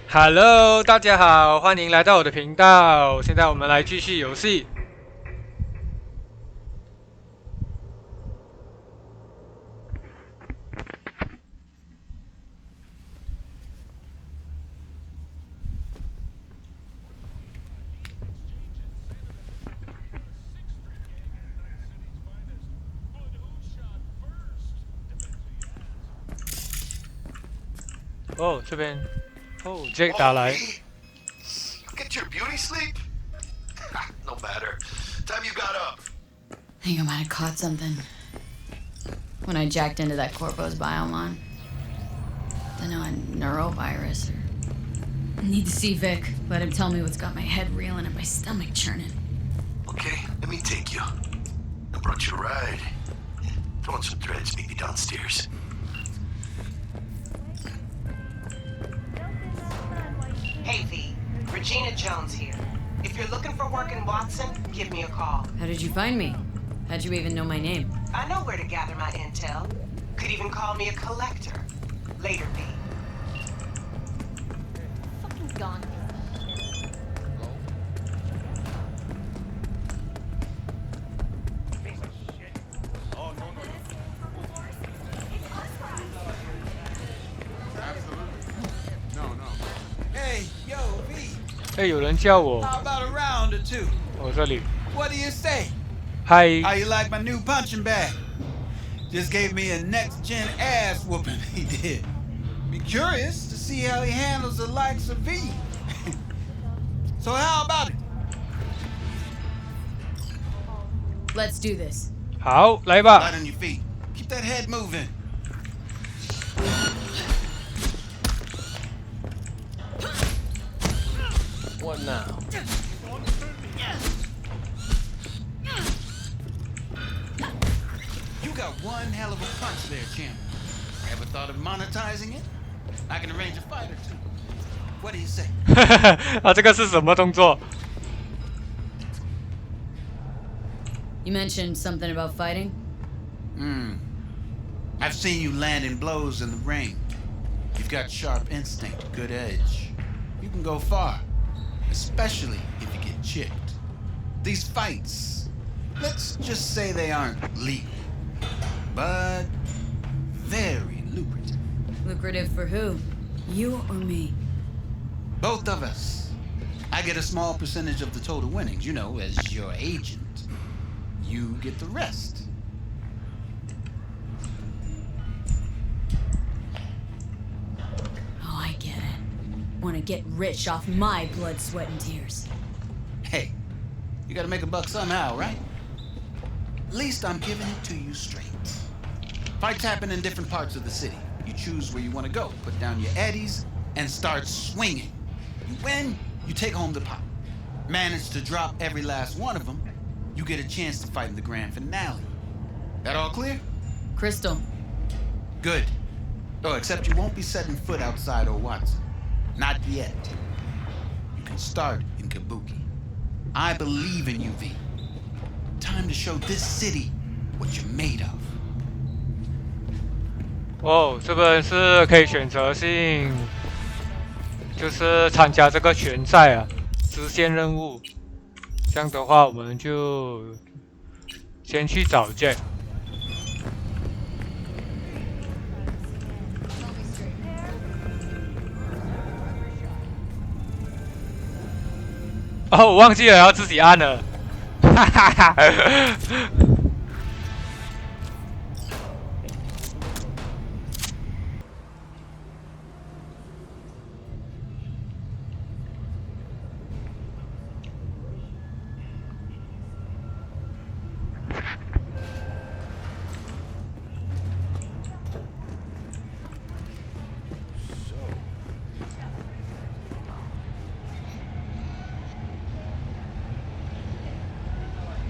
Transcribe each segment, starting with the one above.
Hello，大家好，欢迎来到我的频道。现在我们来继续游戏。哦，这边，哦 ，Jake 打来。Get your beauty sleep? No matter. Time you got up. I think I might have caught something when I jacked into that Corpo's biomon. Don't know, a neurovirus or... I need to see Vic. Let him tell me what's got my head reeling and my stomach churning. Okay, let me take you. I brought you a ride. Throw on some threads, meet me downstairs. Hey V, Regina Jones here. If you're looking for work in Watson, give me a call. How did you find me? How'd you even know my name? I know where to gather my intel. Could even call me a collector. Later, V. Fucking gone. Hey, yo, V. 哎，有人叫我， How about a round or two? 我这里。 What do you say? 嗨， How you like my new punching bag? Just gave me a next-gen ass whooping, he did. Be curious to see how he handles the likes of V. So how about it? Let's do this. 好，来吧。 Light on your feet. Keep that head moving. What now? You got one hell of a punch there, champ. Ever thought of monetizing it? I can arrange a fight or two. What do you say? 啊，这个是什么动作？ You mentioned something about fighting? I've seen you landing blows in the ring. You've got sharp instinct, good edge. You can go far, especially if you get chipped. These fights, let's just say they aren't legal, but very lucrative. Lucrative for who? You or me? Both of us. I get a small percentage of the total winnings, you know, as your agent. You get the rest. Oh, I get it. Want to get rich off my blood, sweat, and tears. Hey, you gotta make a buck somehow, right? At least I'm giving it to you straight. Fights happen in different parts of the city. You choose where you want to go, put down your eddies, and start swinging. You win, you take home the pot. Manage to drop every last one of them, you get a chance to fight in the grand finale. That all clear? Crystal. Good. Oh, except you won't be setting foot outside old Watson. Not yet. You can start in Kabuki. I believe in you, V. Time to show this city what you're made of. 哦，这边是可以选择性，就是参加这个拳赛啊，支线任务。这样的话，我们就先去找 Jack。哦，我忘记了要自己按了，哈哈哈。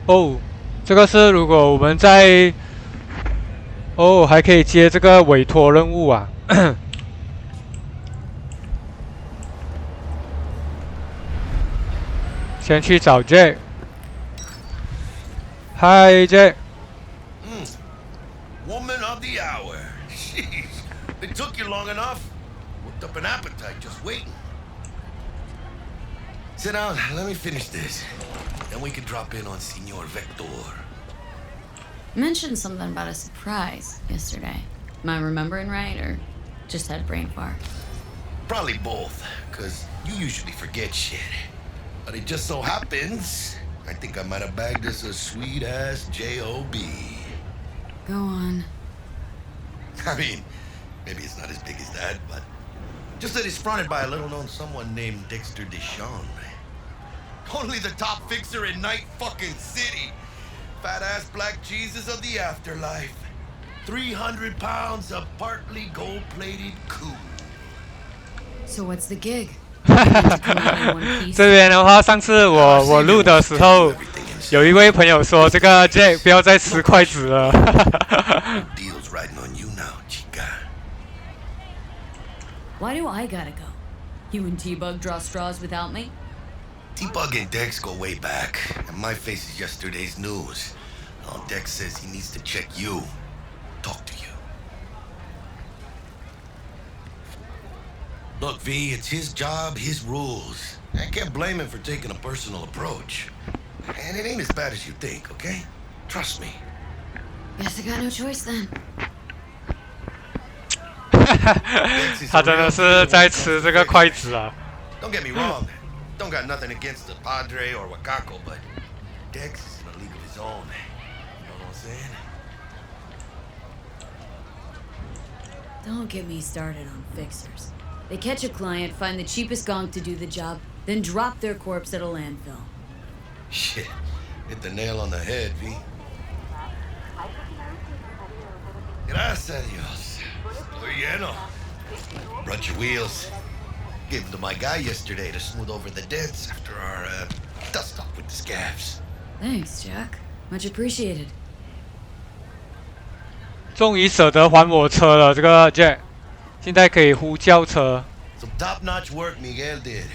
哦，这个是如果我们在哦，还可以接这个委托任务啊。先去找 Jack。嗨，Jack。Woman of the hour. Jeez, it took you long enough. Worked up an appetite just waiting. Sit down. Let me finish this. Then we can drop in on Senor Vector. Mentioned something about a surprise yesterday. Am I remembering right, or just had brain fart? Probably both, because you usually forget shit. But it just so happens, I think I might have bagged us a sweet-ass J.O.B. Go on. I mean, maybe it's not as big as that, but just that it's fronted by a little-known someone named Dexter Deshawn. Only the top fixer in Night fucking City. Fat-ass black Jesus of the afterlife. 300 pounds of partly gold-plated cool. So what's the gig? 这边的话，上次我录的时候，有一位朋友说这个 Jack 不要再吃筷子了。Deal's riding on you now, chica. Why do I gotta go? You and T-Bug draw straws without me? T-Bug and Dex go way back, and my face is yesterday's news. Now Dex says he needs to check you, talk to you. Look, V, it's his job, his rules. I can't blame him for taking a personal approach. And it ain't as bad as you think, okay? Trust me. Guess I got no choice then. 他真的是在吃这个筷子啊。Don't get me wrong. Don't got nothing against the Padre or Wakako, but Dex is in a league of his own. You know what I'm saying? Don't get me started on fixers. They catch a client, find the cheapest gonk to do the job, then drop their corpse at a landfill. Shit. Hit the nail on the head, V. Gracias a Dios. Estoy lleno. Brought your wheels. Gave them to my guy yesterday to smooth over the dents after our dust up with the scabs. Thanks, Jack. Much appreciated. 终于舍得还我车了，这个 Jack， 现在可以呼叫车。Some top-notch work Miguel did.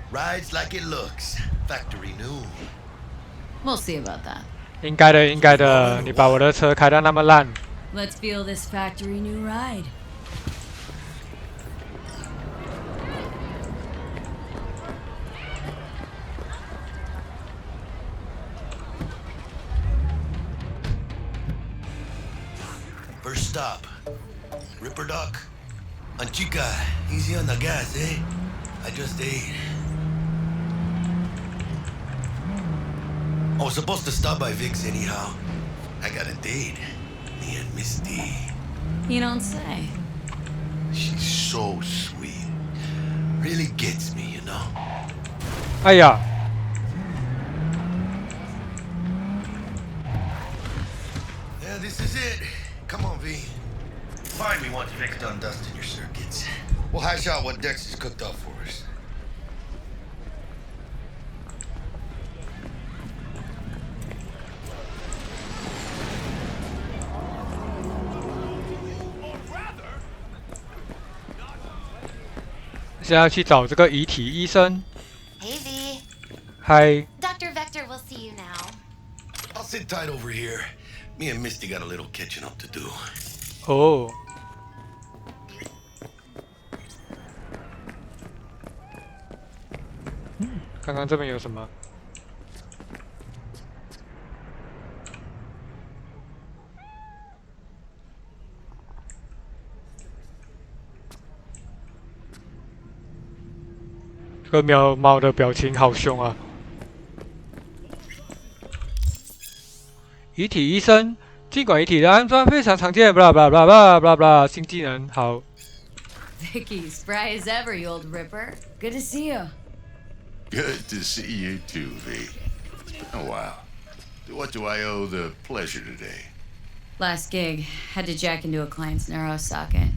Rides like it looks. Factory new. We'll see about that. 应该的，应该的。你把我的车开到那么烂。Let's feel this factory new ride. First stop. Ripper Duck. Anchica, easy on the gas, eh? I just ate. I was supposed to stop by Vic's anyhow. I got a date. Me and Misty. You don't say. She's so sweet. Really gets me, you know? 哎呀， Yeah, this is it. Come on, V. Find me once Vic's done dusting your circuits. We'll hash out what Dex has cooked up for us. 现在要去找这个遗体医生。 Hey, V. 嗨， Dr. Vector will see you now. I'll sit tight over here. Me and Misty got a little catching up to do. 哦，看看这边有什么。这个猫的表情好凶啊！遗体医生，尽管遗体的安装非常常见，blah blah blah blah blah blah， 新技能好。 Vicky, spry as ever, you old ripper. Good to see you. Good to see you too, V. It's been a while. What do I owe the pleasure today? Last gig, had to jack into a client's neuro socket.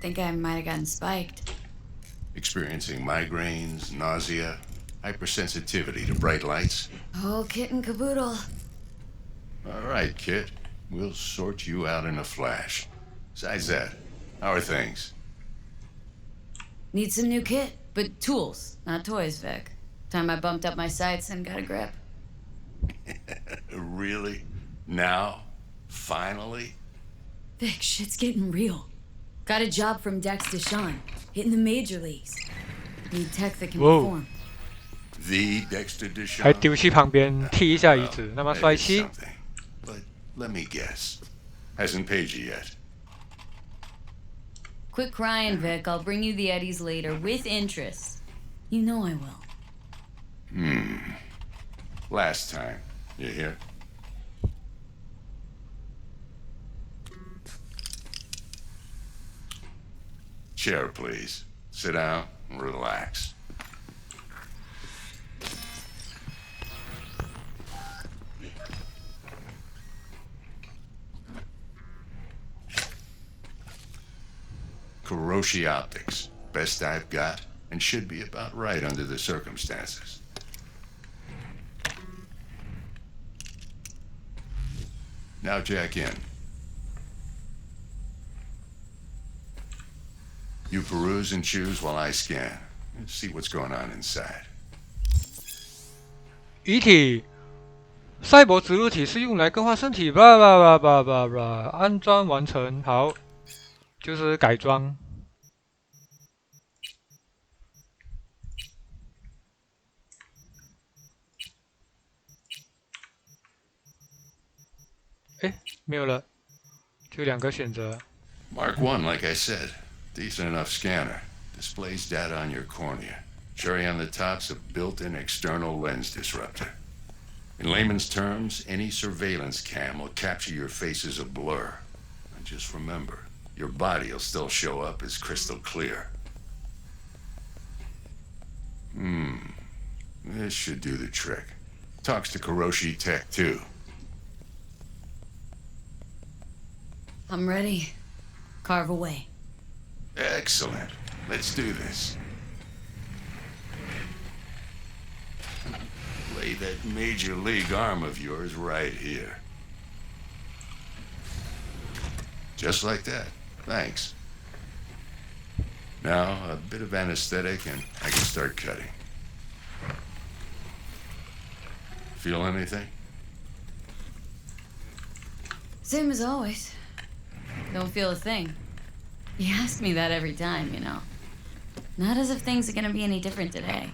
Think I might have gotten spiked. Experiencing migraines, nausea, hypersensitivity to bright lights? Oh, kit and caboodle. All right, kid. We'll sort you out in a flash. Besides that, how are things? Need some new kit, but tools, not toys, Vic. Time I bumped up my sights and got a grip. Really? Now? Finally? Vic, shit's getting real. Got a job from Dex Deshawn, hitting the major leagues. Need tech that can Whoa. perform. The Dexter Deshawn. 还丢去旁边踢一下椅子，那么帅气。 But let me guess. Hasn't paid you yet. Quit crying, Vic. I'll bring you the eddies later with interest. You know I will. Last time. You hear? Chair, please. Sit down and relax. Kuroshi Optics. Best I've got, and should be about right under the circumstances. Now jack in. You peruse and choose while I scan. Let's see what's going on inside. 遗体，赛博植入体是用来更换身体吧吧吧吧吧吧，安装完成，好，就是改装。哎，没有了，就2个选择。 Mark 1, like I said. Decent enough scanner. Displays data on your cornea. Cherry on the top's a built-in external lens disruptor. In layman's terms, any surveillance cam will capture your face as a blur. And just remember, your body will still show up as crystal clear. This should do the trick. Talks to Kuroshi Tech, too. I'm ready. Carve away. Excellent. Let's do this. Lay that major league arm of yours right here. Just like that. Thanks. Now, a bit of anesthetic and I can start cutting. Feel anything? Same as always. Don't feel a thing. You ask me that every time, you know. Not as if things are gonna be any different today.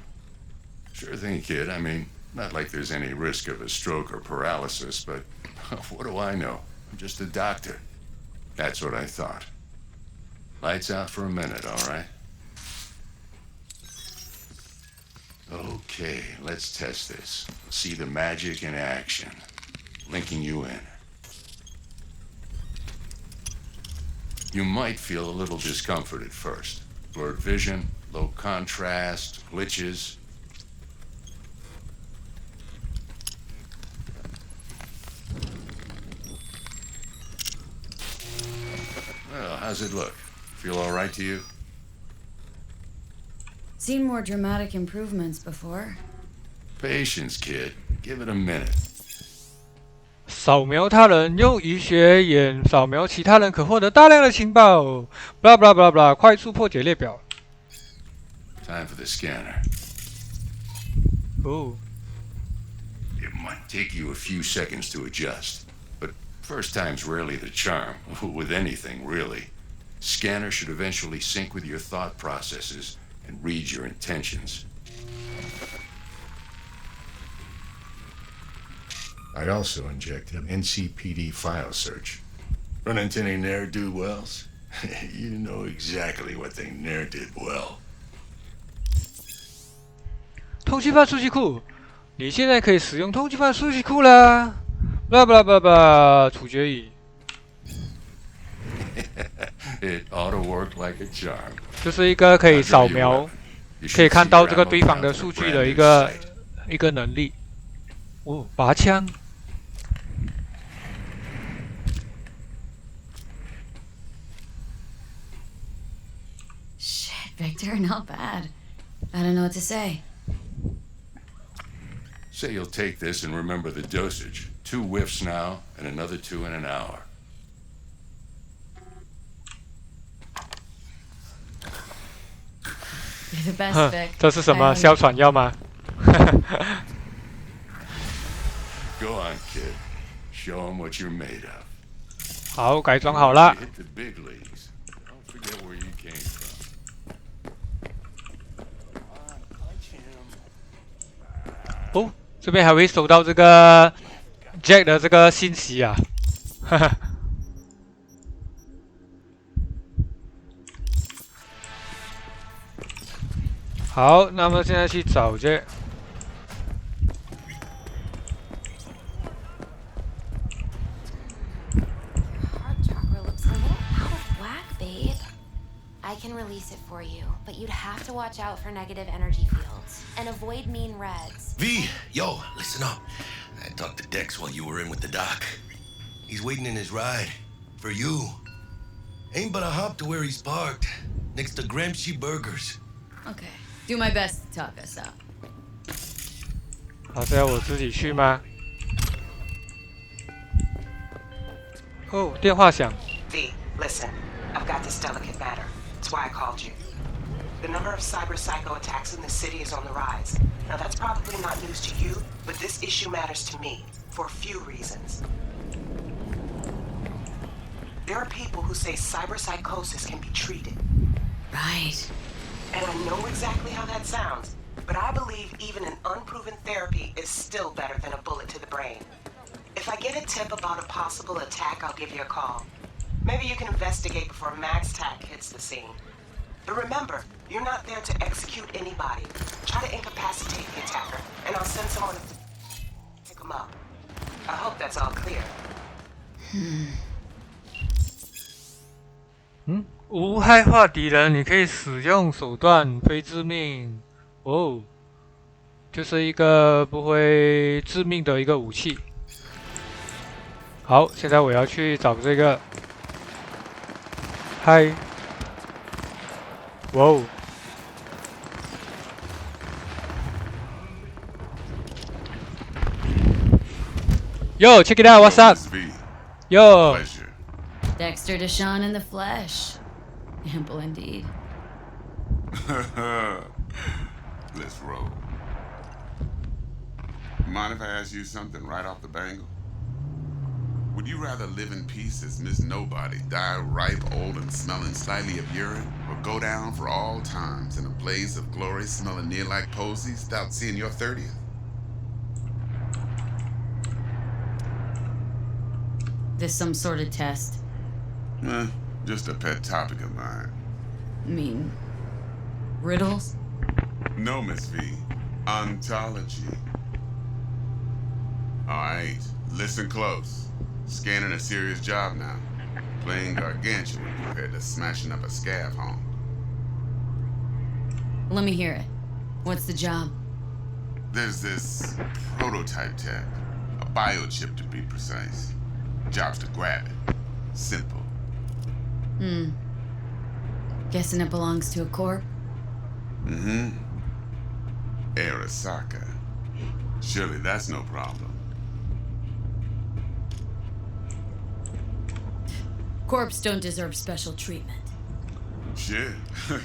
Sure thing, kid. I mean, not like there's any risk of a stroke or paralysis, but what do I know? I'm just a doctor. That's what I thought. Lights out for a minute, all right? Okay, let's test this. See the magic in action. Linking you in. You might feel a little discomfort at first. Blurred vision, low contrast, glitches. Well, how's it look? Feel all right to you? Seen more dramatic improvements before. Patience, kid. Give it a minute. 扫描他人，用鱼血眼扫描其他人，可获得大量的情报。blah blah blah blah， 快速破解列表。Time for the scanner. 哦， It might take you a few seconds to adjust, but first time's rarely the charm, with anything, really. Scanner should eventually sync with your thought processes and read your intentions. I also injected an NCPD file search. Run into any ne'er-do-wells? You know exactly what they ne'er did well. 通缉犯数据库，你现在可以使用通缉犯数据库啦。blah blah blah blah， 处决椅。It ought to work like a charm. 就是一个可以扫描，可以看到这个对方的数据的一个能力。哦，拔枪。 Victor, not bad. I don't know what to say. Say you'll take this and remember the dosage. 2 whiffs now, and another 2 in an hour. You're the best, Vic. 这是什么哮喘药吗？ Go on, kid. Show 'em what you're made of. 好，改装好了。 Hit the big leagues. Don't forget where you came from. 哦，这边还会收到这个 Jack 的这个信息啊，哈哈。好，那么现在去找 Jack。Heart chakra looks a little out of whack, babe. I can release it for you, but you'd have to watch out for negative energy fields and avoid mean reds. V, yo, listen up. I talked to Dex while you were in with the doc. He's waiting in his ride. For you. Ain't but a hop to where he's parked. Next to Gramsci Burgers. Okay. Do my best to talk us out. 好，这要我自己去吗？哦，电话响。 V, listen. I've got this delicate matter. That's why I called you. The number of cyber psycho attacks in the city is on the rise. Now that's probably not news to you, but this issue matters to me for a few reasons. There are people who say cyber psychosis can be treated. Right. And I know exactly how that sounds, but I believe even an unproven therapy is still better than a bullet to the brain. If I get a tip about a possible attack, I'll give you a call. Maybe you can investigate before Max Tack hits the scene. But remember, you're not there to execute anybody. Try to incapacitate the attacker, and I'll send someone to pick him up. I hope that's all clear. 无害化敌人，你可以使用手段非致命。哦，就是一个不会致命的一个武器。好，现在我要去找这个。嗨，哇哦！ Yo, check it out. What's up? Yo. Pleasure. Dexter Deshawn in the flesh. Ample indeed. Let's roll. Mind if I ask you something right off the bangle? Would you rather live in peace as Miss Nobody, die ripe, old, and smelling slightly of urine, or go down for all times in a blaze of glory smelling near like posies without seeing your 30th? This some sort of test? Just a pet topic of mine. I mean, riddles? No, Miss V. Ontology. Alright, listen close. Scanning a serious job now. Playing gargantuan compared to smashing up a scav home. Let me hear it. What's the job? There's this prototype tech. A biochip to be precise. Job's to grab it. Simple. Guessing it belongs to a corp? Arasaka. Surely that's no problem. Corps don't deserve special treatment. Shit,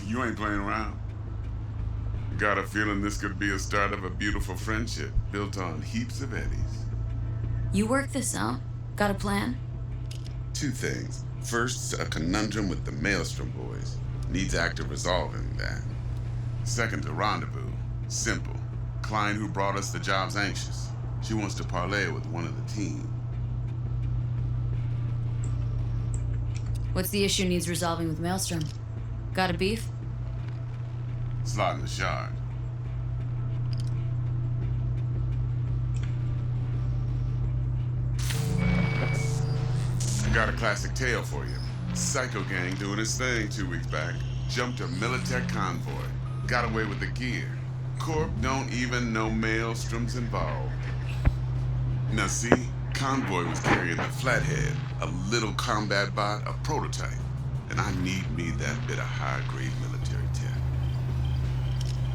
you ain't playing around. Got a feeling this could be a start of a beautiful friendship built on heaps of eddies. You work this out? Got a plan? Two things. First, a conundrum with the Maelstrom boys. Needs active resolving that. Second, a rendezvous. Simple. Client who brought us the job's anxious. She wants to parlay with one of the team. What's the issue needs resolving with Maelstrom? Got a beef? Slot in the shard. Got a classic tale for you. Psycho gang doing his thing 2 weeks back. Jumped a Militech convoy. Got away with the gear. Corp don't even know Maelstrom's involved. Now see, convoy was carrying the Flathead, a little combat bot, a prototype. And I need me that bit of high-grade military tech.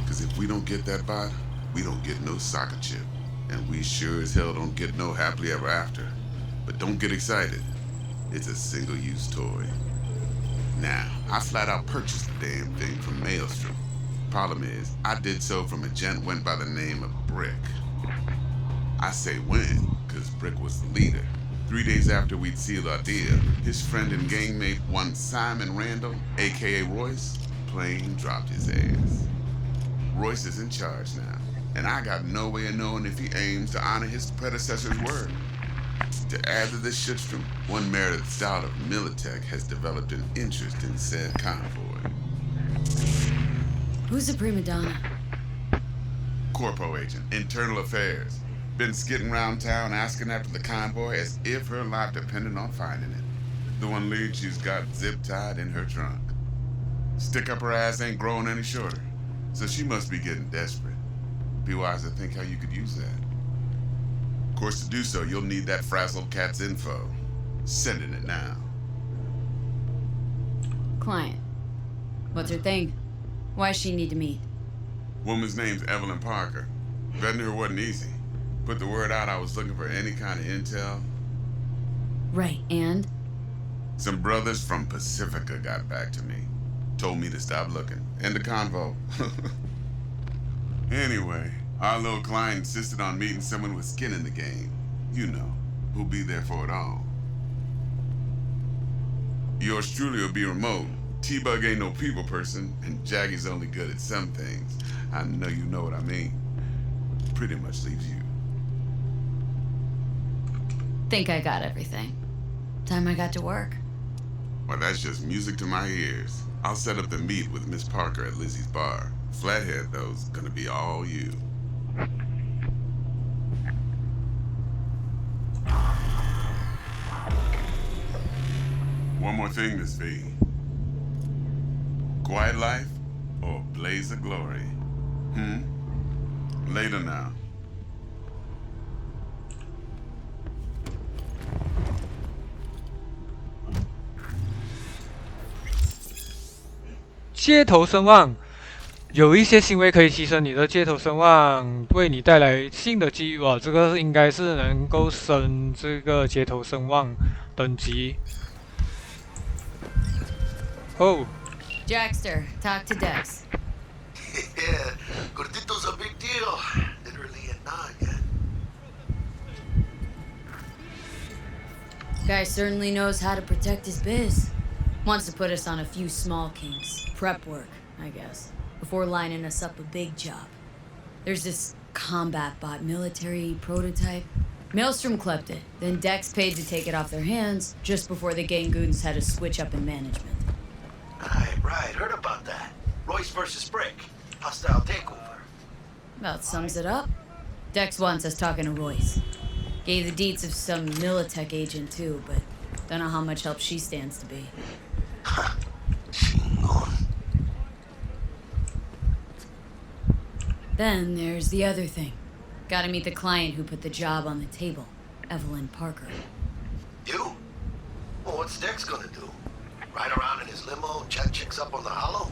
Because if we don't get that bot, we don't get no soccer chip. And we sure as hell don't get no happily ever after. But don't get excited. It's a single-use toy. Now, I flat out purchased the damn thing from Maelstrom. Problem is, I did so from a gent went by the name of Brick. I say when, because Brick was the leader. 3 days after we'd sealed our deal, his friend and gangmate, one Simon Randall, aka Royce, plain dropped his ass. Royce is in charge now. and I got no way of knowing if he aims to honor his predecessor's word. To add to this shitstorm, one Meredith Stout of Militech has developed an interest in said convoy. Who's the prima donna? Corpo agent, internal affairs. Been skidding around town asking after the convoy as if her life depended on finding it. The one lead she's got zip-tied in her trunk. Stick up her ass ain't growing any shorter, so she must be getting desperate. Be wise to think how you could use that. Of course, to do so, you'll need that frazzled cat's info. Sending it now. Client. What's her thing? Why does she need to meet? Woman's name's Evelyn Parker. Vetting her wasn't easy. Put the word out I was looking for any kind of intel. Right, and? Some brothers from Pacifica got back to me. Told me to stop looking. End the convo. Anyway, our little client insisted on meeting someone with skin in the game. You know, who'll be there for it all. Yours truly will be remote. T-Bug ain't no people person, and Jaggy's only good at some things. I know you know what I mean. Pretty much leaves you. Think I got everything. Time I got to work. Well, that's just music to my ears. I'll set up the meet with Miss Parker at Lizzie's bar. Flathead, though's gonna be all you. One more thing, Miss V. Quiet life or blaze of glory? Later now. 街头声望，有一些行为可以提升你的街头声望，为你带来新的机遇啊！这个应该是能够升这个街头声望等级。哦 Jackster, talk to Dex. Yeah, Gordito's a big deal. Literally at 9 yet. Guy certainly knows how to protect his biz. Wants to put us on a few small kinks. Prep work, I guess. Before lining us up a big job. There's this combat bot military prototype. Maelstrom clept it. Then Dex paid to take it off their hands just before the Gangoons had to switch up in management. Right. Heard about that. Royce versus Brick. Hostile takeover. About sums it up. Dex wants us talking to Royce. Gave the deets of some Militech agent too, but don't know how much help she stands to be. Then there's the other thing. Gotta meet the client who put the job on the table, Evelyn Parker. You? Well, what's Dex gonna do? Ride around in his limo, chat chicks up on the hollow?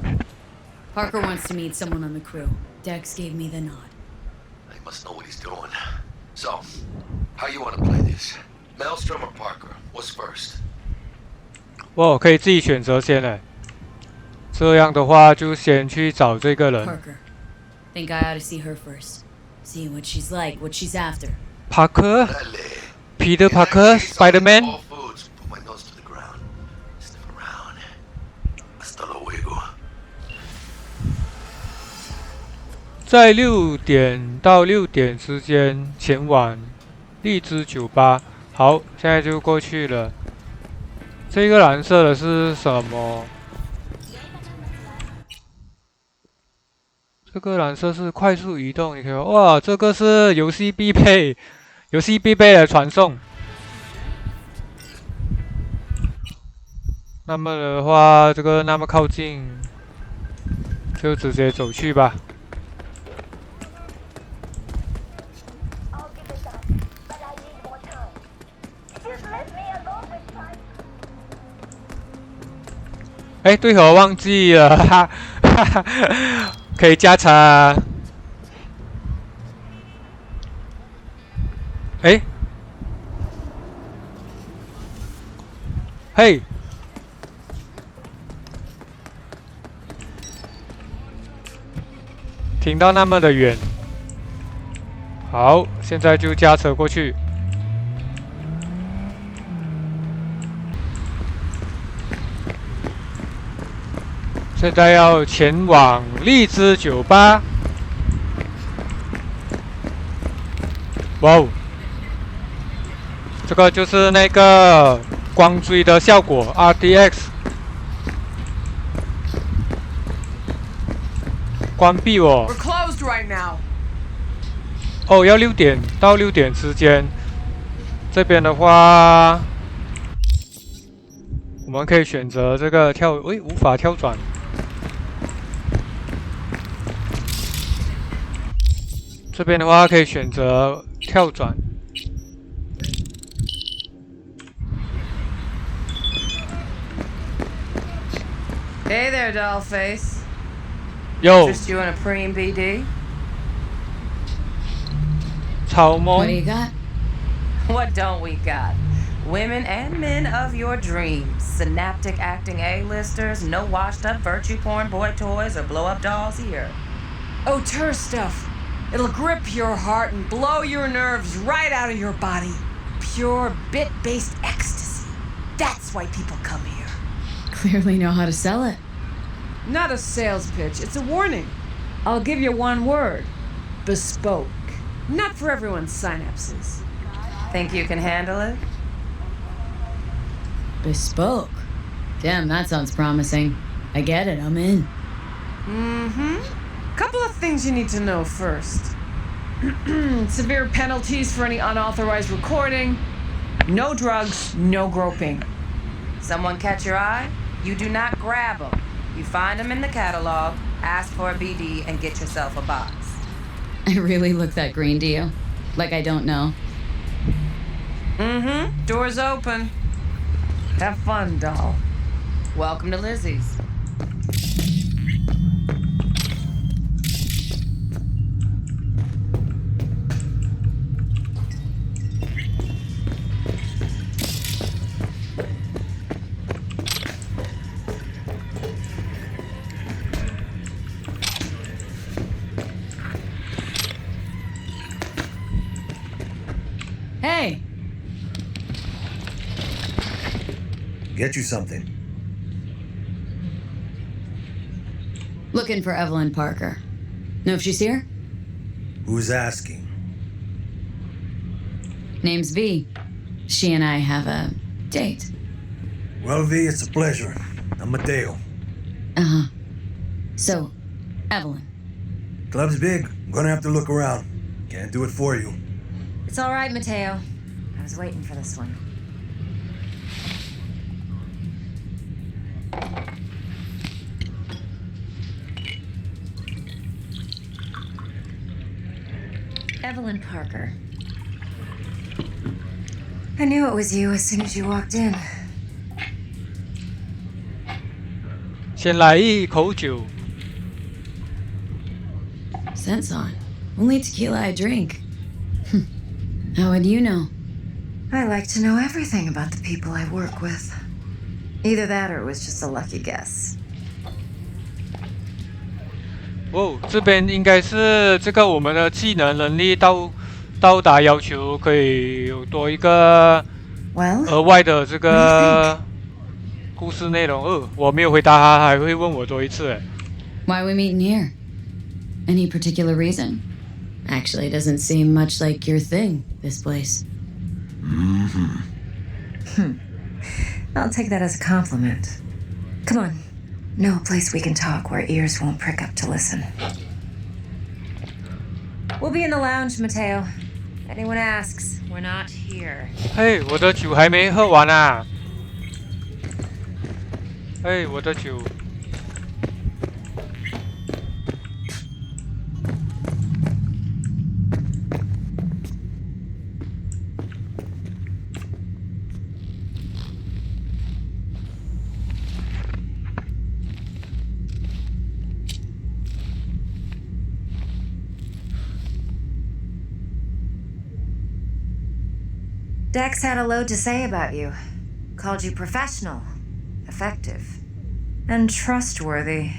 Parker wants to meet someone on the crew. Dex gave me the nod. He must know what he's doing. So, how you want to play this? Maelstrom or Parker? What's first? 哇，可以自己选择先嘞。这样的话，就先去找这个人。 Parker. Think I ought to see her first. See what she's like, what she's after. Parker? Peter Parker? Spider-Man? All foods. Put my nose to the ground. Sniff around. Hasta luego. 在6点到6点之间前往荔枝酒吧。好，现在就过去了。这个蓝色的是什么？这个蓝色是快速移动，你可以哇，这个是游戏必备的传送。那么的话，这个那么靠近，就直接走去吧。哎，对哦，忘记了，哈哈哈，可以加长啊。哎，嘿，停到那么的远。好，现在就加车过去。现在要前往荔枝酒吧。哇哦，这个就是那个光追的效果 RTX。关闭哦。 We're closed right now. 哦，要6点到6点之间。这边的话，我们可以选择这个跳，诶，无法跳转。这边的话可以选择跳转。Hey there, dollface. 哟， Just you and a preem BD? 超 What do 梦 you got? What don't we got? Women and men of your dreams. Synaptic acting A-listers, no washed-up virtue porn boy toys or blow-up dolls here. Auteur stuff. It'll grip your heart and blow your nerves right out of your body. Pure bit-based ecstasy. That's why people come here. Clearly know how to sell it. Not a sales pitch, it's a warning. I'll give you one word. Bespoke. Not for everyone's synapses. Think you can handle it? Bespoke. Damn, that sounds promising. I get it, I'm in. Mm-hmm. Couple of things you need to know first. Severe penalties for any unauthorized recording. No drugs, no groping. Someone catch your eye? You do not grab them. You find them in the catalog, ask for a BD, and get yourself a box. I really look that green to you. Like I don't know. Mm-hmm. Door's open. Have fun, doll. Welcome to Lizzie's. Hey! Get you something. Looking for Evelyn Parker. Know if she's here? Who's asking? Name's V. She and I have a date. Well, V, it's a pleasure. I'm Mateo. Uh-huh. So, Evelyn. Club's big. I'm gonna have to look around. Can't do it for you. It's all right, Mateo. I was waiting for this one. Evelyn Parker. I knew it was you as soon as you walked in. 先来一口酒。 Sense on. Only tequila I drink. How would you know? I like to know everything about the people I work with. Either that or it was just a lucky guess. 哦，这边应该是这个我们的技能能力到达要求，可以有多一个 Well, 额外的这个故事内容。哦，我没有回答他，还会问我多一次。哎， Why are we meeting here? Any particular reason? Actually, it doesn't seem much like your thing, this place. I'll take that as a compliment. Come on. No place we can talk where ears won't prick up to listen. We'll be in the lounge, Mateo. Anyone asks, we're not here. 嘿，我的酒还没喝完啊！嘿，我的酒。 Dex had a load to say about you. Called you professional, effective, and trustworthy.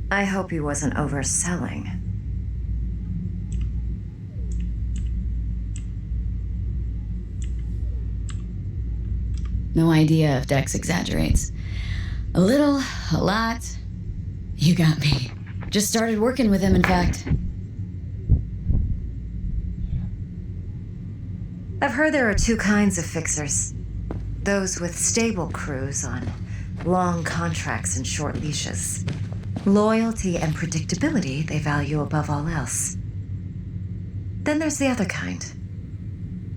I hope he wasn't overselling. No idea if Dex exaggerates. A little, a lot. You got me. Just started working with him, in fact. I've heard there are two kinds of fixers. Those with stable crews on long contracts and short leashes. Loyalty and predictability they value above all else. Then there's the other kind.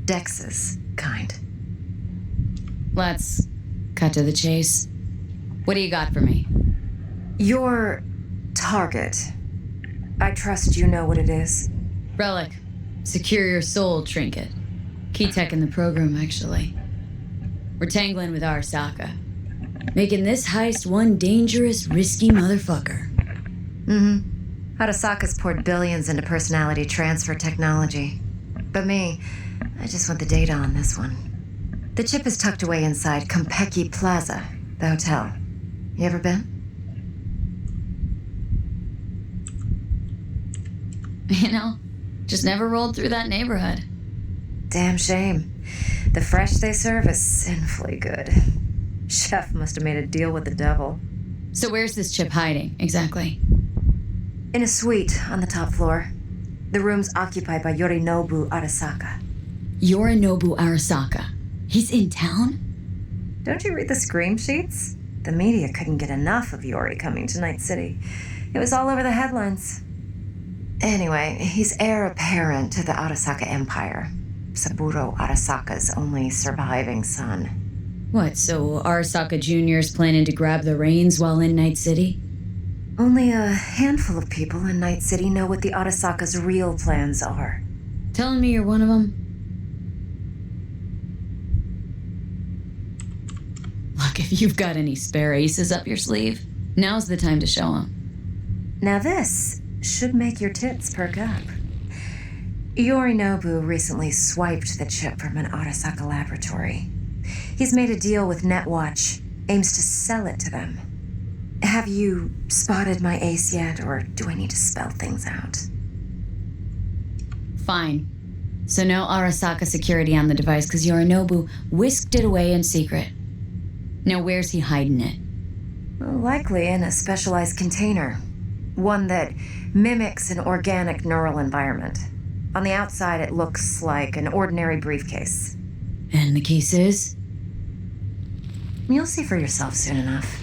Dex's kind. Let's cut to the chase. What do you got for me? Your target. I trust you know what it is. Relic. Secure your soul trinket. Key tech in the program, actually. We're tangling with Arasaka. Making this heist one dangerous, risky motherfucker. Mm-hmm. Arasaka's poured billions into personality transfer technology. But me, I just want the data on this one. The chip is tucked away inside Konpeki Plaza, the hotel. You ever been? You know, just never rolled through that neighborhood. Damn shame. The fresh they serve is sinfully good. Chef must have made a deal with the devil. So where's this chip hiding, exactly? In a suite on the top floor. The room's occupied by Yorinobu Arasaka. Yorinobu Arasaka? He's in town? Don't you read the scream sheets? The media couldn't get enough of Yori coming to Night City. It was all over the headlines. Anyway, he's heir apparent to the Arasaka Empire. Saburo Arasaka's only surviving son. What, so Arasaka Jr.'s planning to grab the reins while in Night City? Only a handful of people in Night City know what the Arasaka's real plans are. Telling me you're one of them? Look, if you've got any spare aces up your sleeve, now's the time to show them. Now this should make your tits perk up. Yorinobu recently swiped the chip from an Arasaka laboratory. He's made a deal with Netwatch, aims to sell it to them. Have you spotted my ace yet, or do I need to spell things out? Fine. So no Arasaka security on the device, because Yorinobu whisked it away in secret. Now where's he hiding it? Well, likely in a specialized container. One that mimics an organic neural environment. On the outside, it looks like an ordinary briefcase. And the case is? You'll see for yourself soon enough.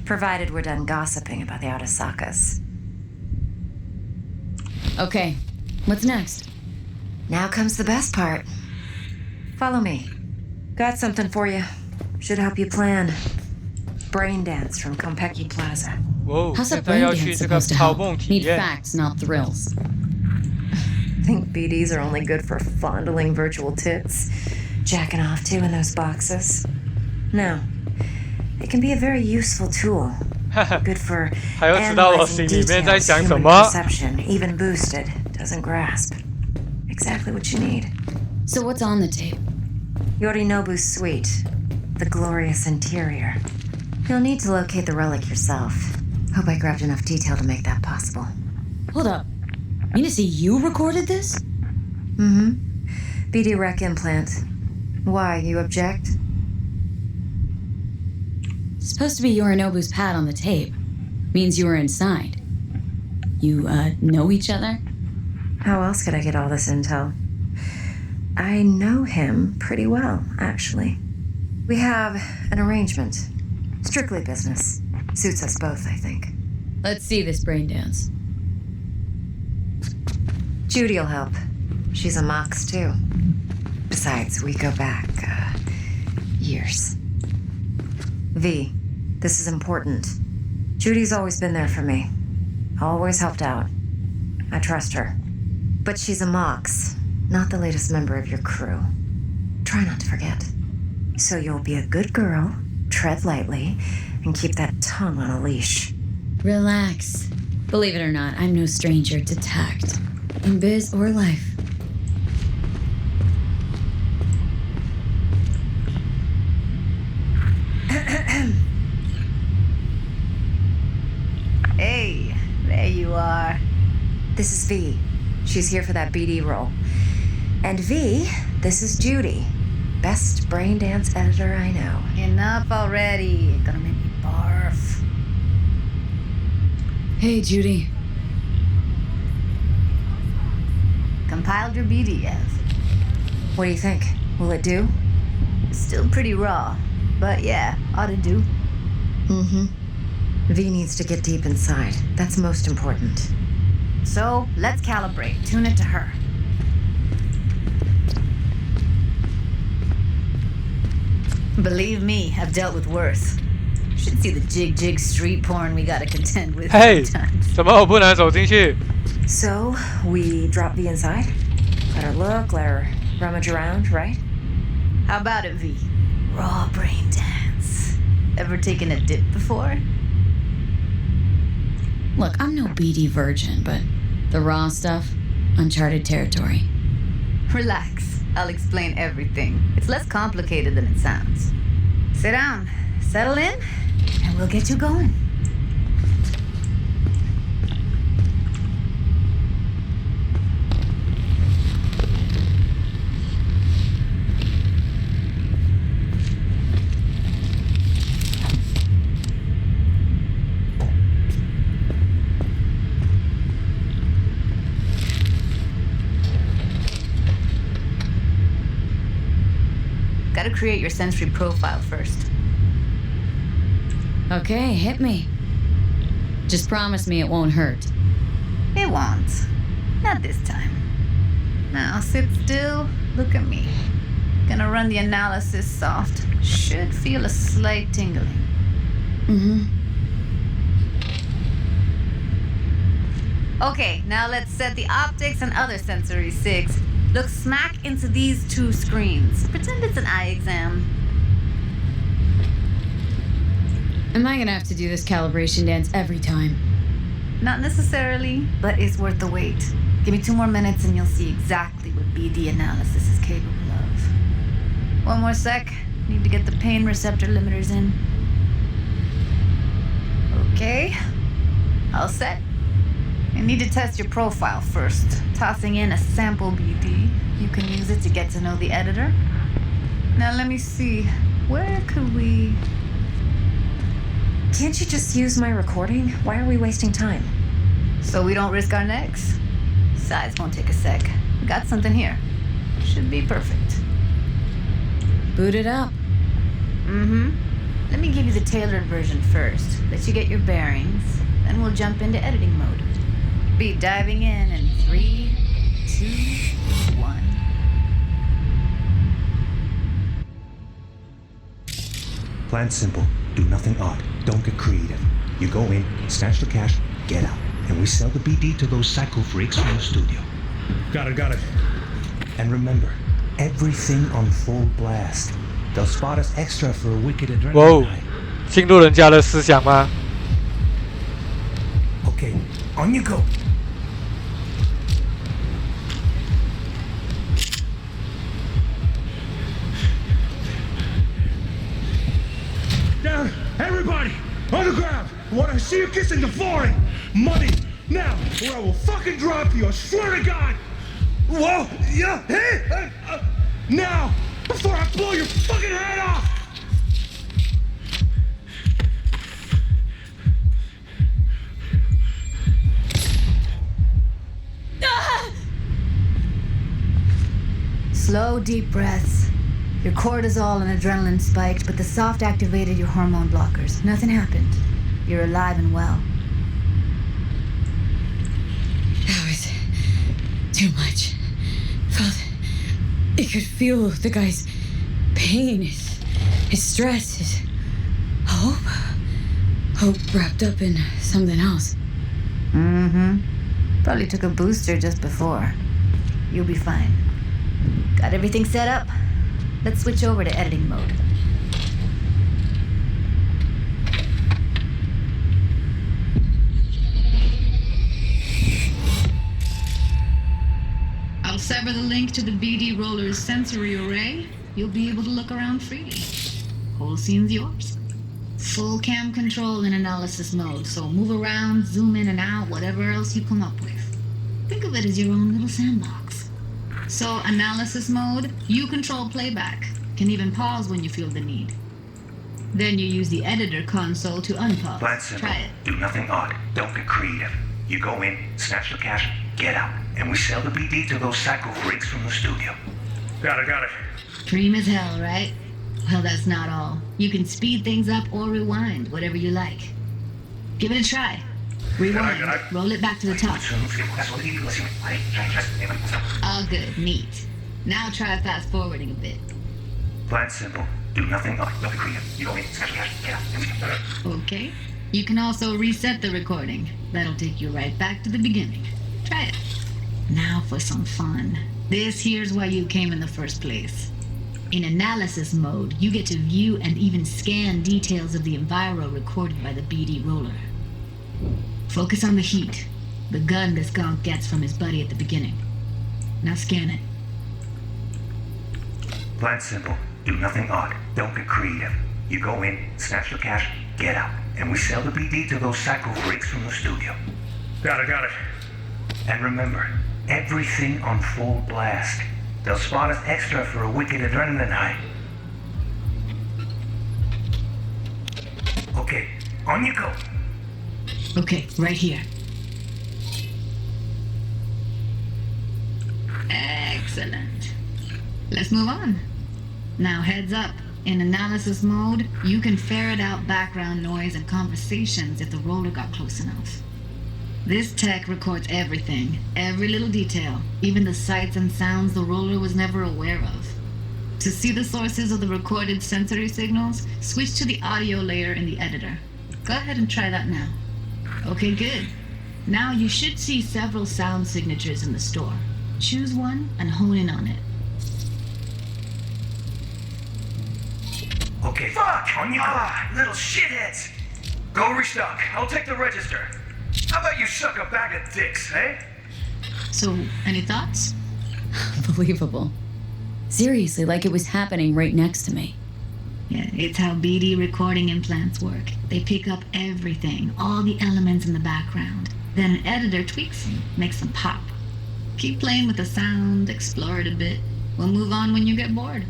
Provided we're done gossiping about the Arasakas. Okay, what's next? Now comes the best part. Follow me. Got something for you. Should help you plan. Brain dance from Konpeki Plaza. Whoa, How's a 现在要 brain 去 dance 这个 supposed to 超 help? 梦体 Need 验。 facts, not thrills. Think BDs are only good for fondling virtual tits? Jacking off to in those boxes? No. It can be a very useful tool. Good for 还要知道我 analyzing 心里面在 details 想什 human 么。 perception, even boosted, doesn't grasp. Exactly what you need. So what's on the tape? Yorinobu's suite. The glorious interior. You'll need to locate the relic yourself. Hope I grabbed enough detail to make that possible. Hold up. Mean to say you recorded this? Mm-hmm. BD rec implant. Why, you object? It's supposed to be Yorinobu's pad on the tape. Means you were inside. You, know each other? How else could I get all this intel? I know him pretty well, actually. We have an arrangement. Strictly business. Suits us both, I think. Let's see this brain dance. Judy'll help. She's a Mox, too. Besides, we go back, years. V, this is important. Judy's always been there for me. Always helped out. I trust her. But she's a Mox, not the latest member of your crew. Try not to forget. So you'll be a good girl, tread lightly, and keep that tongue on a leash. Relax. Believe it or not, I'm no stranger to tact. In biz or life. Hey, there you are. This is V. She's here for that BD role. And V, this is Judy. Best brain dance editor I know. Enough already. Gonna make me barf. Hey, Judy. Compiled your BDF. What do you think? Will it do? Still pretty raw, but yeah, ought to do. Mm-hmm. V needs to get deep inside. That's most important. So, let's calibrate. Tune it to her. Believe me, I've dealt with worse. Should see the jig street porn we gotta contend with sometimes. 怎么我不能走进去？ So, we drop V inside? Let her look, let her rummage around, right? How about it, V? Raw brain dance. Ever taken a dip before? Look, I'm no BD virgin, but the raw stuff, uncharted territory. Relax. I'll explain everything. It's less complicated than it sounds. Sit down, settle in, and we'll get you going. Gotta create your sensory profile first. Okay, hit me. Just promise me it won't hurt. It won't. Not this time. Now sit still, look at me. Gonna run the analysis soft. Should feel a slight tingling. Mm-hmm. Okay, now let's set the optics and other sensory sigs. Look smack into these two screens. Pretend it's an eye exam. Am I gonna have to do this calibration dance every time? Not necessarily, but it's worth the wait. Give me 2 more minutes and you'll see exactly what BD analysis is capable of. 1 more sec. Need to get the pain receptor limiters in. Okay. All set. I need to test your profile first. Tossing in a sample BD. You can use it to get to know the editor. Now let me see. Where could we... Can't you just use my recording? Why are we wasting time? So we don't risk our necks? Besides, won't take a sec. We got something here. Should be perfect. Boot it up. Mm-hmm. Let me give you the tailored version first. Let you get your bearings. Then we'll jump into editing mode. Be diving in 3, 2, 1. Plan simple. Do nothing odd. Don't get creative. You go in, snatch the cash, get out. And we sell the BD to those psycho freaks from the studio. Got it. And remember, everything on full blast. They'll spot us extra for a wicked adrenaline 哇哦 high. 进入人家的思想吗？ Okay, on you go. Down, everybody, on the ground. I want to see you kissing the flooring. Money, now, or I will fucking drop you. I swear to God. Whoa, yeah, hey, now, before I blow your fucking head off. Slow, deep breaths. Your cortisol and adrenaline spiked, but the soft activated your hormone blockers. Nothing happened. You're alive and well. That was too much. You could feel the guy's pain, his stress, his hope wrapped up in something else. Mm-hmm. Probably took a booster just before. You'll be fine. Got everything set up? Let's switch over to editing mode. I'll sever the link to the BD Roller's sensory array. You'll be able to look around freely. Whole scene's yours. Full cam control in analysis mode, so move around, zoom in and out, whatever else you come up with. Think of it as your own little sandbox. So, analysis mode, you control playback. Can even pause when you feel the need. Then you use the editor console to unpause. Plan simple. Try it. Do nothing odd. Don't get creative. You go in, snatch the cash, get out. And we sell the BD to those psycho freaks from the studio. Got it. Dream as hell, right? Well, that's not all. You can speed things up or rewind, whatever you like. Give it a try. Rewind. Roll it back to the top. All good. Neat. Now try fast forwarding a bit. Plan simple. Do nothing odd. Don't be creative. You go in, snatch the cash, get out. Okay. You can also reset the recording. That'll take you right back to the beginning. Try it. Now for some fun. This here's why you came in the first place. In analysis mode, you get to view and even scan details of the enviro recorded by the BD roller. Focus on the heat, the gun this gonk gets from his buddy at the beginning. Now scan it. Plan simple. Do nothing odd. Don't get creative. You go in, snatch the cash, get out. And we sell the BD to those psycho freaks from the studio. Got it. And remember, everything on full blast. They'll spot us extra for a wicked adrenaline high. Okay, on you go. Okay, right here. Excellent. Let's move on. Now heads up. In analysis mode, you can ferret out background noise and conversations if the roller got close enough. This tech records everything, every little detail, even the sights and sounds the roller was never aware of. To see the sources of the recorded sensory signals, switch to the audio layer in the editor. Go ahead and try that now. Okay, good. Now you should see several sound signatures in the store. Choose one and hone in on it. Okay, fuck! On you go! Little shitheads! Go restock. I'll take the register. How about you suck a bag of dicks, eh? So, any thoughts? Unbelievable. Seriously, like it was happening right next to me. Yeah, it's how BD recording implants work. They pick up everything, all the elements in the background. Then an editor tweaks them, makes them pop. Keep playing with the sound, explore it a bit. We'll move on when you get bored.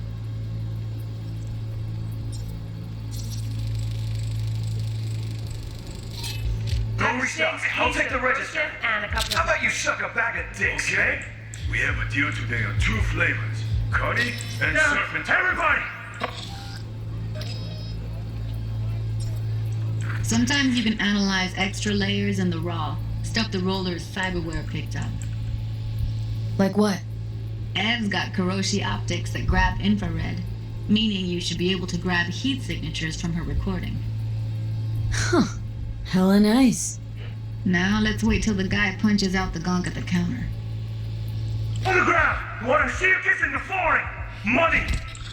Go restock. I'll take the register. How about you suck a bag of dicks, eh? We have a deal today on 2 flavors. Cuddy and Serpent. Everybody! Sometimes you can analyze extra layers in the raw, stuff the roller's cyberware picked up. Like what? Ev's got Kiroshi optics that grab infrared, meaning you should be able to grab heat signatures from her recording. Huh. Hella nice. Now let's wait till the guy punches out the gonk at the counter. On the ground! You want to see you kissing the foreign? Money!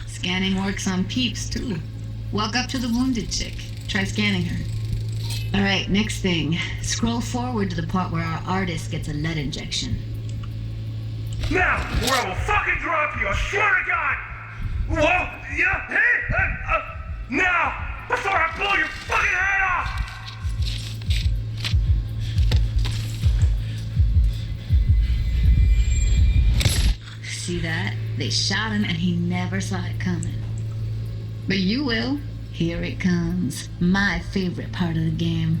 Scanning works on peeps, too. Walk up to the wounded chick. Try scanning her. Alright, next thing. Scroll forward to the part where our artist gets a lead injection. Now, or I will fucking drop you, I swear to God! Whoa! Yeah! Hey! Now! Before I blow your fucking head off! See that? They shot him and he never saw it coming. But you will. Here it comes. My favorite part of the game.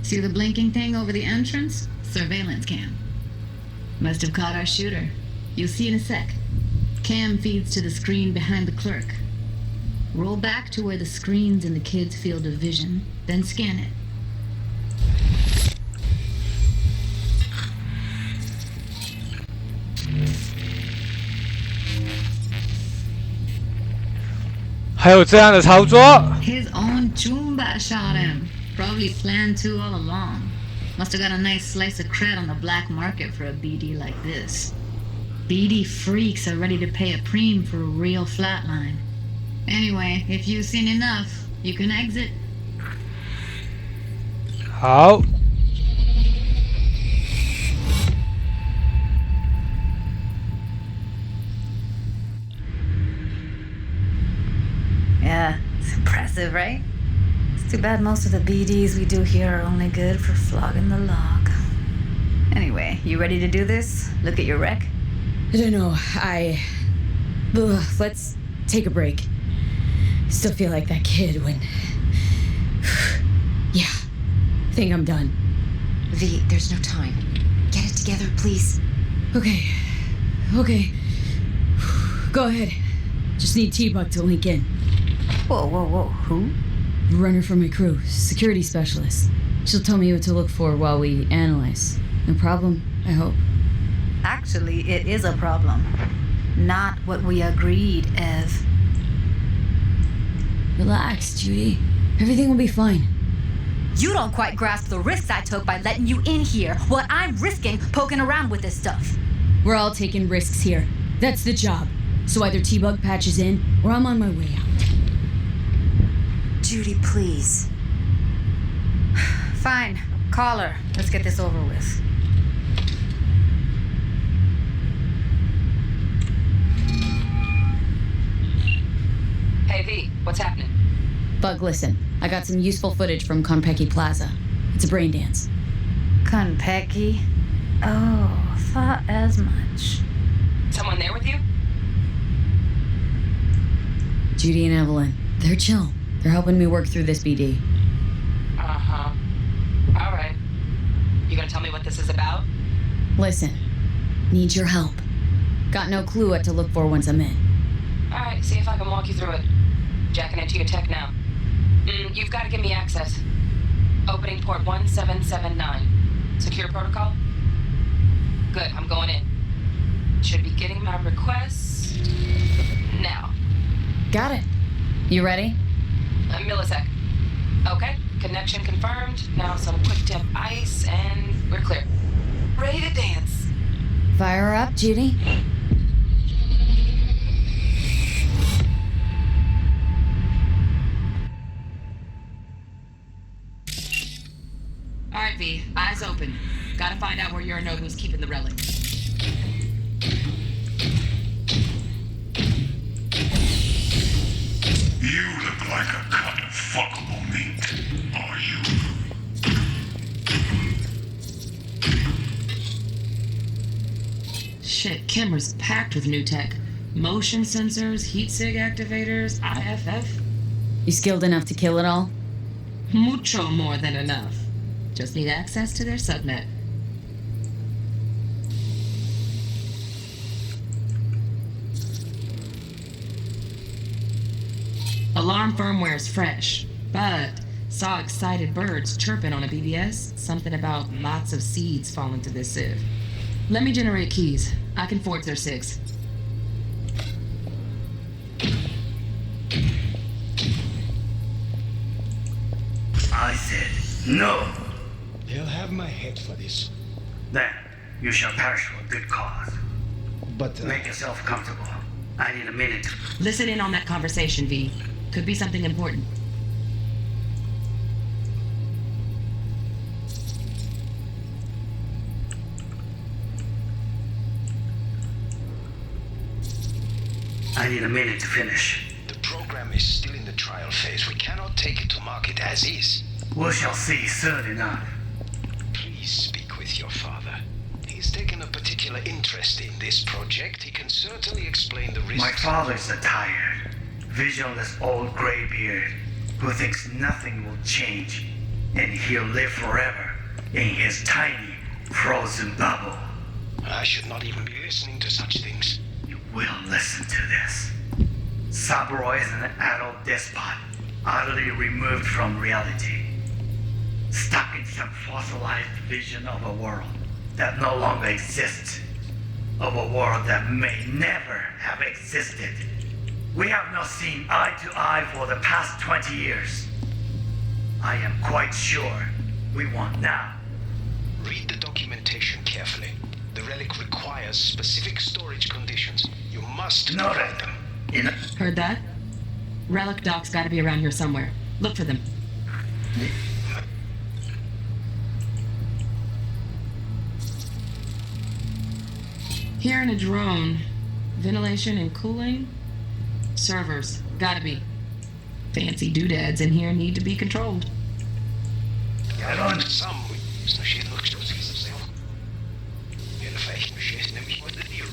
See the blinking thing over the entrance? Surveillance cam. Must have caught our shooter. You'll see in a sec. Cam feeds to the screen behind the clerk. Roll back to where the screen's in the kid's field of vision, then scan it. His own Chumba shot him. Probably planned to all along. Must have got a nice slice of cred on the black market for a BD like this. BD freaks are ready to pay a preem for a real flatline. Anyway, if you've seen enough, you can exit. 好。Yeah, it's impressive, right? It's too bad most of the BDs we do here are only good for flogging the log. Anyway, you ready to do this? Look at your rec? I don't know. Let's take a break. Still feel like that kid when... Yeah. Think I'm done. V, there's no time. Get it together, please. Okay. Go ahead. Just need T-Bug to link in. Whoa. Who? Runner for my crew, security specialist. She'll tell me what to look for while we analyze. No problem, I hope. Actually, it is a problem. Not what we agreed, Ev. Relax, Judy. Everything will be fine. You don't quite grasp the risks I took by letting you in here, what I'm risking poking around with this stuff. We're all taking risks here. That's the job. So either T-Bug patches in, or I'm on my way out. Judy, please. Fine. Call her. Let's get this over with. Hey, V, what's happening? Bug, listen. I got some useful footage from Konpeki Plaza. It's a brain dance. Konpeki? Oh, thought as much. Someone there with you? Judy and Evelyn. They're chill. They're helping me work through this BD. Uh-huh. All right. You gonna tell me what this is about? Listen. Need your help. Got no clue what to look for once I'm in. All right, see if I can walk you through it. Jacking into your tech now. You've got to give me access. Opening port 1779. Secure protocol? Good, I'm going in. Should be getting my request now. Got it. You ready? A millisec. Okay, connection confirmed. Now some quick temp ice, and we're clear. Ready to dance. Fire her up, Judy. All right, V, eyes open. Gotta find out where Yorinobu's keeping the relic. You look like a cut of fuckable meat, are you? Shit, camera's packed with new tech. Motion sensors, heat sig activators, IFF. You skilled enough to kill it all? Mucho more than enough. Just need access to their subnet. Alarm firmware is fresh, but saw excited birds chirping on a BBS. Something about lots of seeds falling to this sieve. Let me generate keys. I can forge their SIGs. I said no. They'll have my head for this. Then you shall perish for a good cause. But Make yourself comfortable. I need a minute. Listen in on that conversation, V. Could be something important. I need a minute to finish. The program is still in the trial phase. We cannot take it to market as is. We shall see soon enough. Please speak with your father. He's taken a particular interest in this project. He can certainly explain the risks. My father's a tired, visionless old graybeard who thinks nothing will change, and he'll live forever in his tiny, frozen bubble. I should not even be listening to such things. You will listen to this. Saburo is an adult despot, utterly removed from reality. Stuck in some fossilized vision of a world that no longer exists. Of a world that may never have existed. We have not seen eye to eye for the past 20 years. I am quite sure we won't now. Read the documentation carefully. The relic requires specific storage conditions. You must provide them. Heard that? Relic doc's gotta be around here somewhere. Look for them. Hearing a drone. Ventilation and cooling? Servers. Gotta be. Fancy doodads in here need to be controlled. Get on. Some machine looks to itself. In the face, machine, let me put the deal.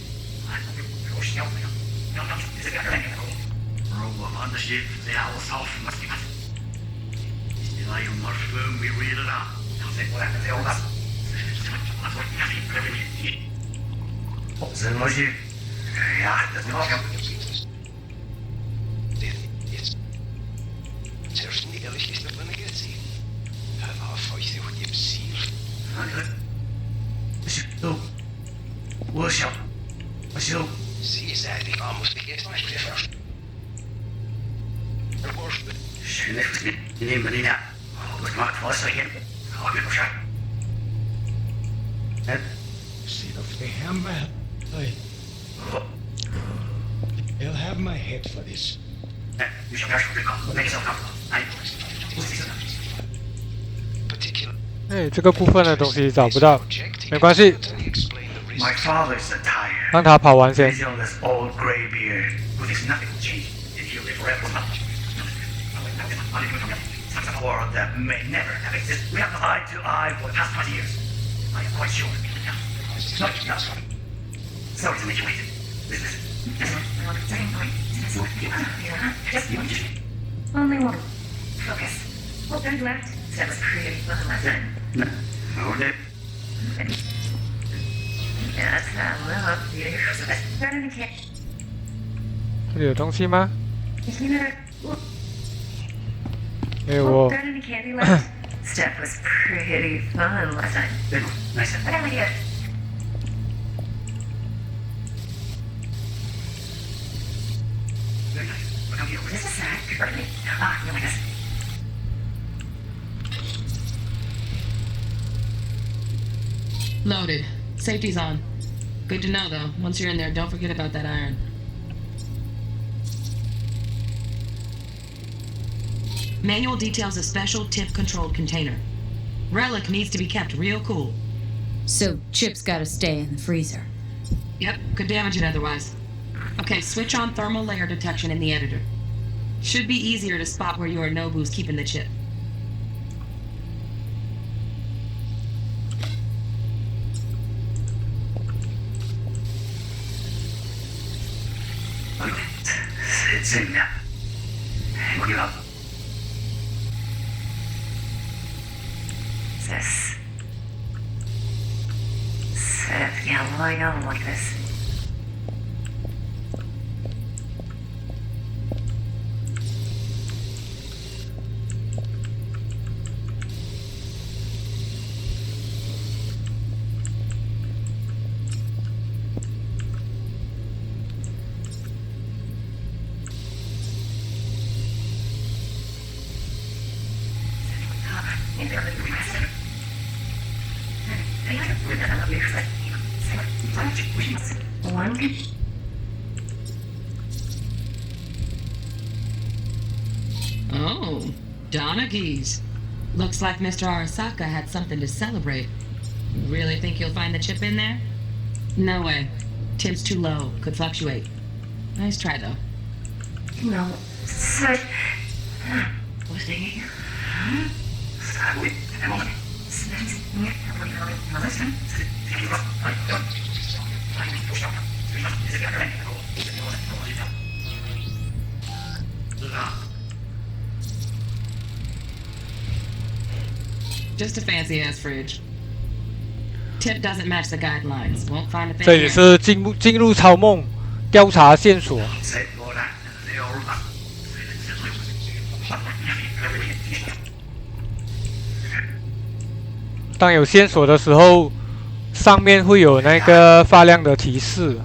They'll have my head for this. 哎，这个部分的东西找不到，没关系， My father's attire. 让他跑完先。 This old gray beard with his nothing changed and he'll live forever. A world that may never have existed. We have eye to eye for the past 20 years. I am quite sure. No. Sorry to make you wait. Listen. Only one. Focus. Well, turn left. That was pretty fun last time. No. Hold it. That's not love. Turn in the kit. 这里有东西吗？ Turn 没有哦。 in the candy left. Stuff was pretty fun last time. Nice. I got an idea. Just a sec. Ah, no, I guess. Loaded. Safety's on. Good to know, though. Once you're in there, don't forget about that iron. Manual details a special tip-controlled container. Relic needs to be kept real cool. So Chip's gotta stay in the freezer. Yep, could damage it otherwise. Okay, switch on thermal layer detection in the editor. Should be easier to spot where Yorinobu's keeping the chip. It's in there. Look it up. This. Seth, yeah, why don't like this? Oh, Donaghy's. Looks like Mr. Arasaka had something to celebrate. Really think you'll find the chip in there? No way. Temp's too low. Could fluctuate. Nice try, though. No. Sir. What's thinking? Just a fancy-ass fridge. Tip doesn't match the guidelines. Won't find a thing 这里 here. 是进入超梦，调查线索。当有线索的时候，上面会有那个发亮的提示。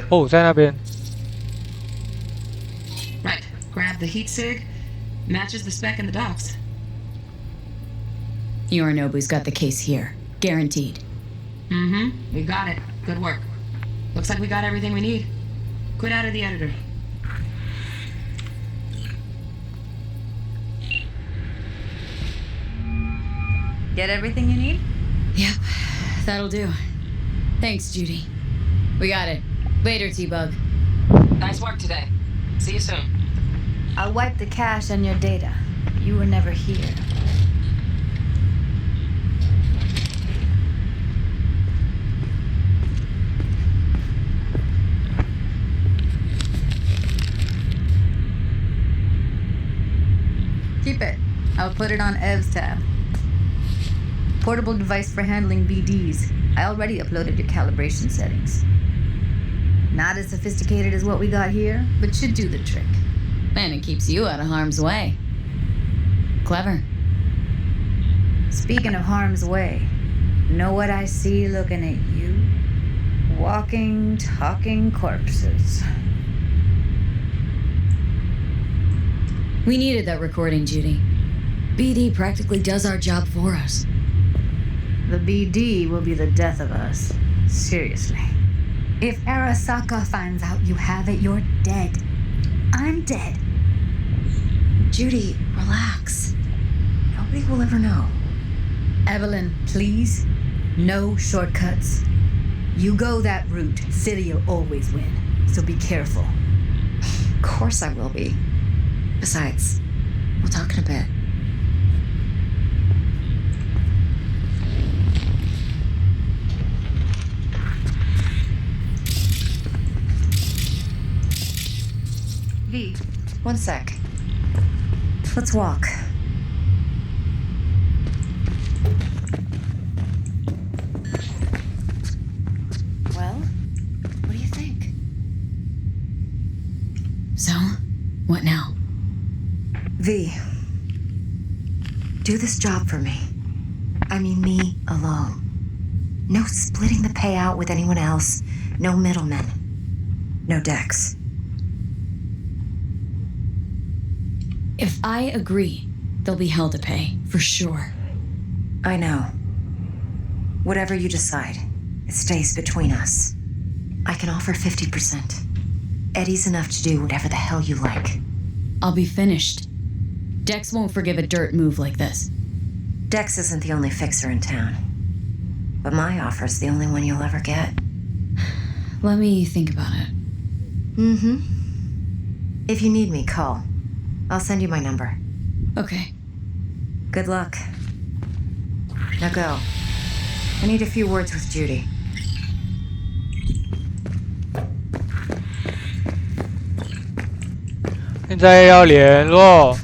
哦，在那边。 Right. Grab the heat sig. Matches the spec in the docks. Yorinobu's got the case here. Guaranteed. Mm-hmm. We got it. Good work. Looks like we got everything we need. Quit out of the editor. Get everything you need? Yep, that'll do. Thanks, Judy. We got it. Later, T-Bug. Nice work today. See you soon. I'll wipe the cache on your data. You were never here. Keep it. I'll put it on Ev's tab. Portable device for handling BDs. I already uploaded your calibration settings. Not as sophisticated as what we got here, but should do the trick. And it keeps you out of harm's way. Clever. Speaking of harm's way, know what I see looking at you? Walking, talking corpses. We needed that recording, Judy. BD practically does our job for us. The BD will be the death of us. Seriously. If Arasaka finds out you have it, you're dead. I'm dead. Judy, relax. Nobody will ever know. Evelyn, please. No shortcuts. You go that route, City'll always win. So be careful. Of course I will be. Besides, we'll talk in a bit. V. One sec. Let's walk. Well, what do you think? So, what now? V. Do this job for me. I mean me alone. No splitting the payout with anyone else. No middlemen. No Dex. If I agree, there'll be hell to pay, for sure. I know. Whatever you decide, it stays between us. I can offer 50%. Eddie's enough to do whatever the hell you like. I'll be finished. Dex won't forgive a dirt move like this. Dex isn't the only fixer in town. But my offer's the only one you'll ever get. Let me think about it. Mm-hmm. If you need me, call. I'll send you my number. Okay. Good luck. Now go. I need a few words with Judy. 现在要联络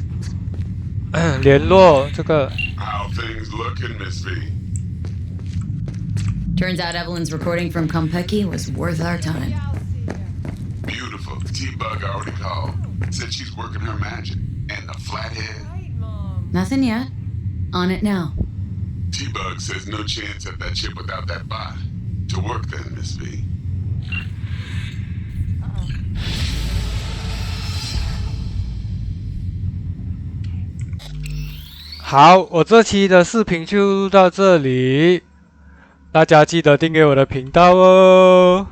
这个。 How things looking, Miss V? Turns out Evelyn's recording from Konpeki was worth our time. Beautiful. T-Bug already called. Said she's working her magic. And the flathead? Nothing yet. On it now. T-Bug says no chance at that chip without that bot. To work then, Miss V. 好，我这期的视频就录到这里，大家记得订阅我的频道哦。